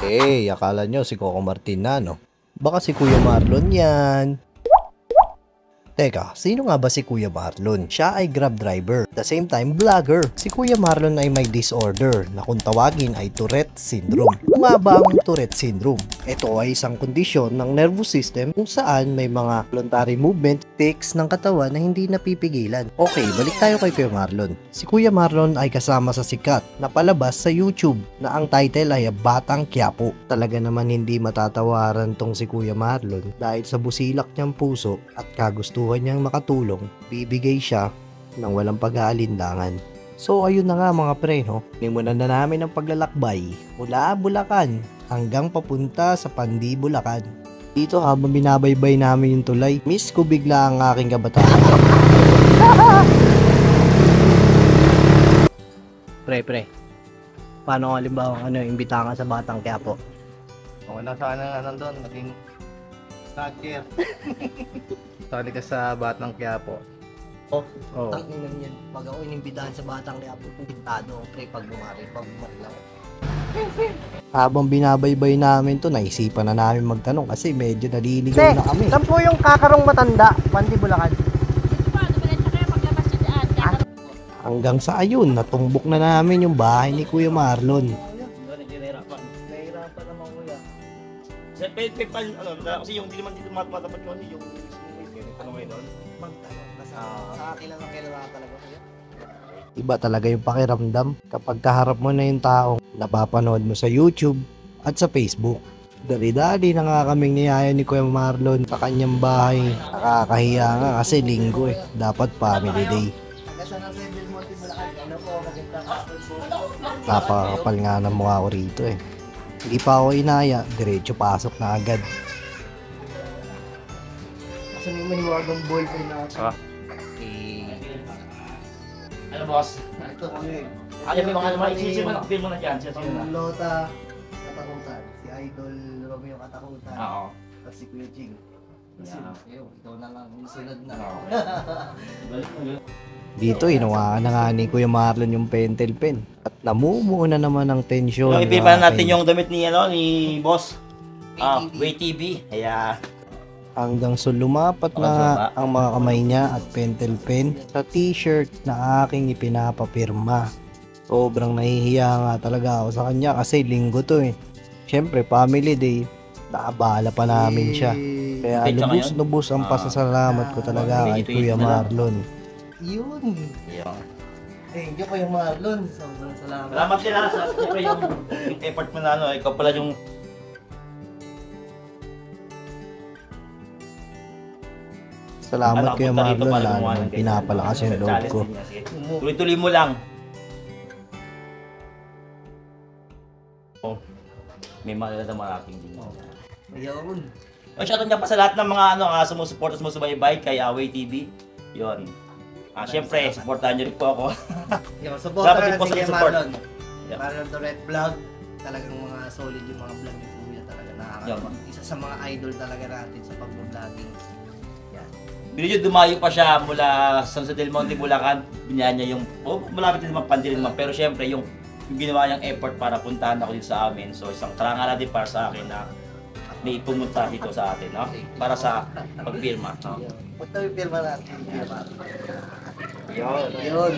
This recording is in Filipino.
Akala nyo si Coco Martin na, no? Baka si Kuya Marlon yan. Teka, sino nga ba si Kuya Marlon? Siya ay Grab driver, at the same time vlogger. Si Kuya Marlon ay may disorder na kung tawagin ay Tourette Syndrome. Ano nga ba ang Tourette Syndrome? Ito ay isang kondisyon ng nervous system kung saan may mga voluntary movement, tics ng katawan na hindi napipigilan. Okay, balik tayo kay Kuya Marlon. Si Kuya Marlon ay kasama sa sikat na palabas sa YouTube na ang title ay Batang Quiapo. Talaga naman hindi matatawaran tong si Kuya Marlon dahil sa busilak niyang puso at kagustuhan niyang makatulong, bibigay siya ng walang pag-aalinlangan. So ayun na nga mga pre, no? Nimunan na namin ang paglalakbay mula Bulacan hanggang papunta sa Pandi, Bulacan. Dito habang binabaybay namin yung tulay, miss ko bigla ang aking kabataan. Pre, paano halimbawa imbita ka sa Batang Quiapo? Okay lang sana nandun, naging snatcher. Sali ka sa Batang Quiapo. Oh, Oo. tanginan yan. Pag ako inimbitahan sa Batang Quiapo, pintado ako pre pag bumari lang. Habang binabaybay namin to, naisipan na namin magtanong kasi medyo naliligaw na kami. Saan po yung kakarong matanda, Pandi, Bulacan? Hanggang sa ayun, natumbok na namin yung bahay ni Kuya Marlon. Nahihirapan naman kuya. Kasi yung hindi naman dito matapat yun, yung tanong ngayon doon. Sa akin lang ang kailangan talaga kuya. Iba talaga yung pakiramdam kapag kaharap mo na yung taong napapanood mo sa YouTube at sa Facebook. Dali-dali na nga kaming niyaya ni Kuya Marlon sa kanyang bahay. Nakakahiya nga kasi linggo dapat family day. Napakakapal nga ng mukha ko rito Hindi pa ako inaya, diretso pasok na agad. Kasi may maniwagang ballpen na ako. Ano boss? Ito kami. Ano yung mga naman? Film mo na dyan. Ang Lota Katakutan. Si Idol Romeo Katakutan. Oo. At si Kuya Jing. Ikaw na lang. Yung sunod na. Dito inawaan na nga ni Kuya Marlon yung pentel pen. At namumuo na naman ang tensyon. Yung ipipan natin yung damit ni boss. Way TV. Kaya Hanggang sa lumapat na ang mga kamay niya at pentel pen sa t-shirt na aking ipinapapirma. Sobrang nahihiya nga talaga ako sa kanya kasi linggo to Siyempre family day, naabala pa namin siya. Kaya lubos-lubos ang pasasalamat ko talaga kay Kuya Marlon. Yun. Thank you Kuya Marlon. Sobrang salamat. salamat din sa siyempre yung effort mo na ikaw pala yung Salamat Kuya Marlon, lalo nang pinapalakas yung loob ko. Tuloy-tuloy mo lang. May malala marating din. Ayun. Shoutout nga pa sa lahat ng mga sumusuporta, sumusubaybay kay Away TV. Yun. Siyempre, supportahan niyo rin po ako. Yung support Salamat din po si sa Kuya support. Marlon. Yeah. Marlon Tourette Vlog. Talagang mga solid yung mga vlog ni Kuya talaga. Isa sa mga idol talaga natin sa pag-vlogging. Binigyan dumayo pa siya mula San Jose del Monte, Bulacan. Binigyan niya yung, malapit din naman Pandi naman. Pero siyempre, yung ginawa niyang effort para puntahan ako dito sa amin. So, isang karangalan din para sa akin na may pumunta dito sa atin, no? Para sa pagpirma, no? Punta yung firma natin. Yun. Yun.